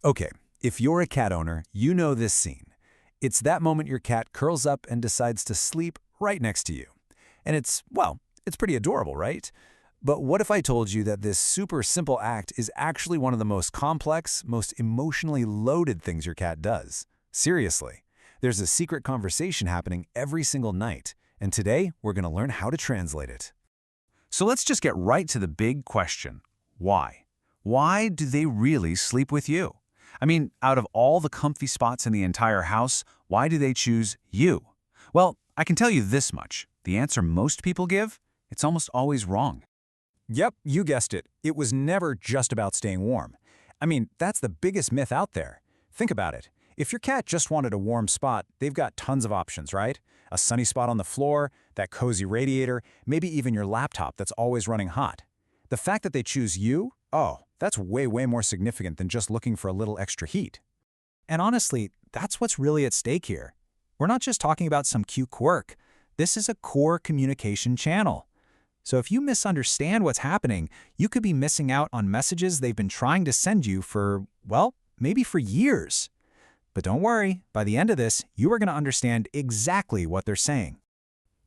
Okay, if you're a cat owner, you know this scene. It's that moment your cat curls up and decides to sleep right next to you. And it's pretty adorable, right? But what if I told you that this super simple act is actually one of the most complex, most emotionally loaded things your cat does? Seriously. There's a secret conversation happening every single night, and today we're going to learn how to translate it. So let's just get right to the big question. Why? Why do they really sleep with you? I mean, out of all the comfy spots in the entire house, why do they choose you? Well, I can tell you this much. The answer most people give, it's almost always wrong. Yep, you guessed it. It was never just about staying warm. I mean, that's the biggest myth out there. Think about it. If your cat just wanted a warm spot, they've got tons of options, right? A sunny spot on the floor, that cozy radiator, maybe even your laptop that's always running hot. The fact that they choose you, oh, that's way more significant than just looking for a little extra heat. And honestly, that's what's really at stake here. We're not just talking about some cute quirk. This is a core communication channel. So if you misunderstand what's happening, you could be missing out on messages they've been trying to send you for, well, maybe for years. But don't worry, by the end of this, you are going to understand exactly what they're saying.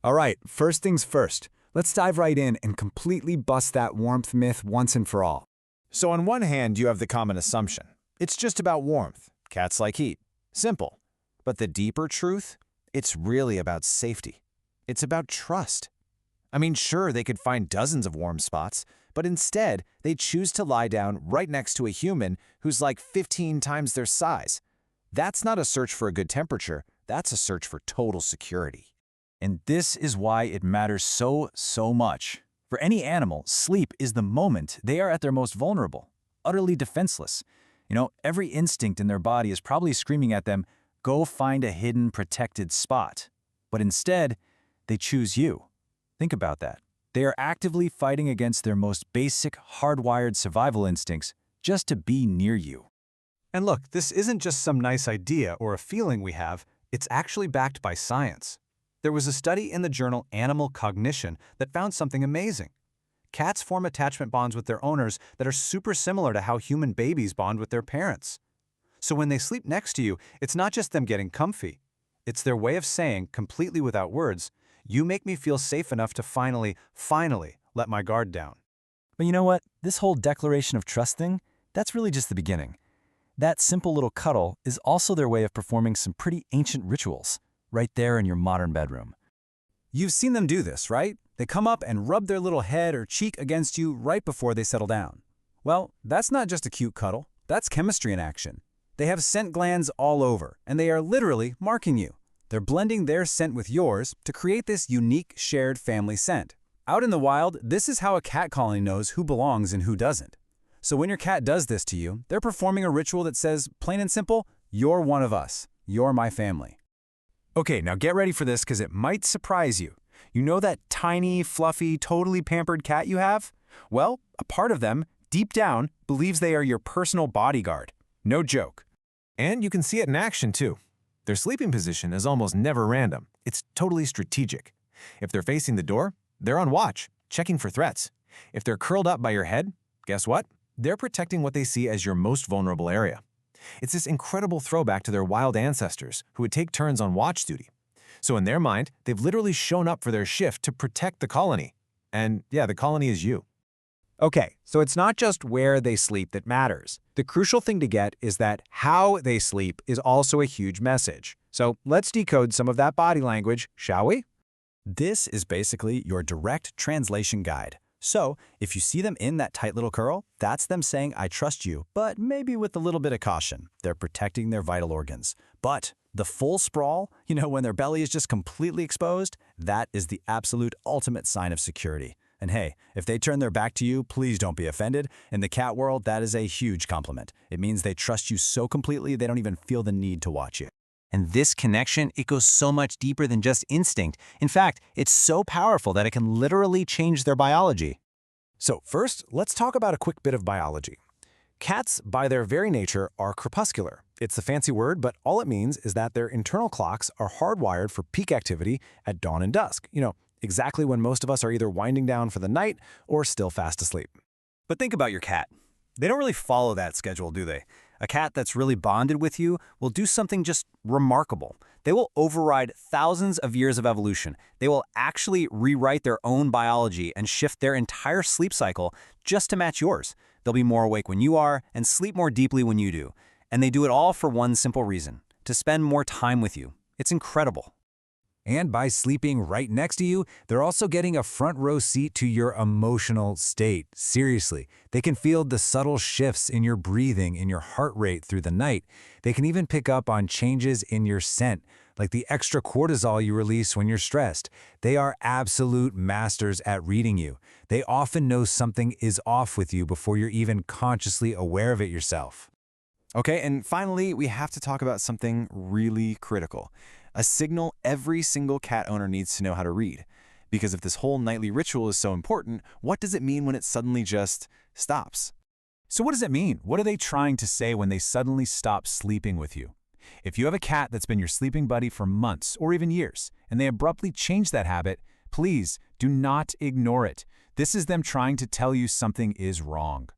All right, first things first. Let's dive right in and completely bust that warmth myth once and for all. So on one hand, you have the common assumption. It's just about warmth. Cats like heat. Simple. But the deeper truth? It's really about safety. It's about trust. I mean, sure, they could find dozens of warm spots, but instead, they choose to lie down right next to a human who's like 15 times their size. That's not a search for a good temperature. That's a search for total security. And this is why it matters so much. For any animal, sleep is the moment they are at their most vulnerable, utterly defenseless. Every instinct in their body is probably screaming at them, go find a hidden, protected spot. But instead, they choose you. Think about that. They are actively fighting against their most basic, hardwired survival instincts just to be near you. And look, this isn't just some nice idea or a feeling we have. It's actually backed by science. There was a study in the journal Animal Cognition that found something amazing. Cats form attachment bonds with their owners that are super similar to how human babies bond with their parents. So when they sleep next to you, it's not just them getting comfy. It's their way of saying, completely without words, you make me feel safe enough to finally let my guard down. But you know what? This whole declaration of trust thing, that's really just the beginning. That simple little cuddle is also their way of performing some pretty ancient rituals, right there in your modern bedroom. You've seen them do this, right? They come up and rub their little head or cheek against you right before they settle down. Well, that's not just a cute cuddle. That's chemistry in action. They have scent glands all over, and they are literally marking you. They're blending their scent with yours to create this unique shared family scent. Out in the wild, this is how a cat colony knows who belongs and who doesn't. So when your cat does this to you, they're performing a ritual that says, plain and simple, you're one of us. You're my family. Okay, now get ready for this because it might surprise you. You know that tiny, fluffy, totally pampered cat you have? Well, a part of them, deep down, believes they are your personal bodyguard. No joke. And you can see it in action, too. Their sleeping position is almost never random. It's totally strategic. If they're facing the door, they're on watch, checking for threats. If they're curled up by your head, guess what? They're protecting what they see as your most vulnerable area. It's this incredible throwback to their wild ancestors who would take turns on watch duty. So in their mind, they've literally shown up for their shift to protect the colony. And yeah, the colony is you. Okay, so it's not just where they sleep that matters. The crucial thing to get is that how they sleep is also a huge message. So let's decode some of that body language, shall we? This is basically your direct translation guide. So if you see them in that tight little curl, that's them saying, I trust you, but maybe with a little bit of caution. They're protecting their vital organs. But the full sprawl, when their belly is just completely exposed, that is the absolute ultimate sign of security. And hey, if they turn their back to you, please don't be offended. In the cat world, that is a huge compliment. It means they trust you so completely they don't even feel the need to watch you. And this connection, it goes so much deeper than just instinct. In fact, it's so powerful that it can literally change their biology. So first, let's talk about a quick bit of biology. Cats, by their very nature, are crepuscular. It's a fancy word, but all it means is that their internal clocks are hardwired for peak activity at dawn and dusk. Exactly when most of us are either winding down for the night or still fast asleep. But think about your cat. They don't really follow that schedule, do they? A cat that's really bonded with you will do something just remarkable. They will override thousands of years of evolution. They will actually rewrite their own biology and shift their entire sleep cycle just to match yours. They'll be more awake when you are and sleep more deeply when you do. And they do it all for one simple reason: to spend more time with you. It's incredible. And by sleeping right next to you, they're also getting a front row seat to your emotional state. Seriously, they can feel the subtle shifts in your breathing, in your heart rate through the night. They can even pick up on changes in your scent, like the extra cortisol you release when you're stressed. They are absolute masters at reading you. They often know something is off with you before you're even consciously aware of it yourself. Okay, and finally, we have to talk about something really critical. A signal every single cat owner needs to know how to read. Because if this whole nightly ritual is so important, what does it mean when it suddenly just stops? So what does it mean? What are they trying to say when they suddenly stop sleeping with you? If you have a cat that's been your sleeping buddy for months or even years, and they abruptly change that habit, please do not ignore it. This is them trying to tell you something is wrong.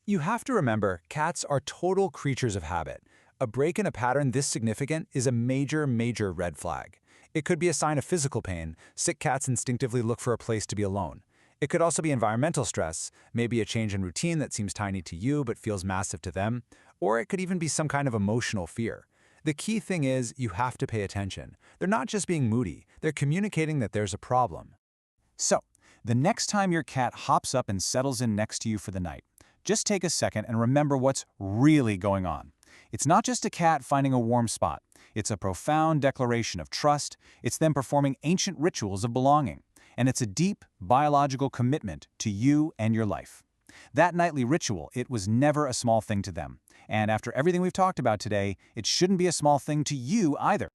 You have to remember, cats are total creatures of habit. A break in a pattern this significant is a major red flag. It could be a sign of physical pain. Sick cats instinctively look for a place to be alone. It could also be environmental stress, maybe a change in routine that seems tiny to you but feels massive to them. Or it could even be some kind of emotional fear. The key thing is you have to pay attention. They're not just being moody, they're communicating that there's a problem. So, the next time your cat hops up and settles in next to you for the night, just take a second and remember what's really going on. It's not just a cat finding a warm spot. It's a profound declaration of trust. It's them performing ancient rituals of belonging. And it's a deep biological commitment to you and your life. That nightly ritual, it was never a small thing to them. And after everything we've talked about today, it shouldn't be a small thing to you either.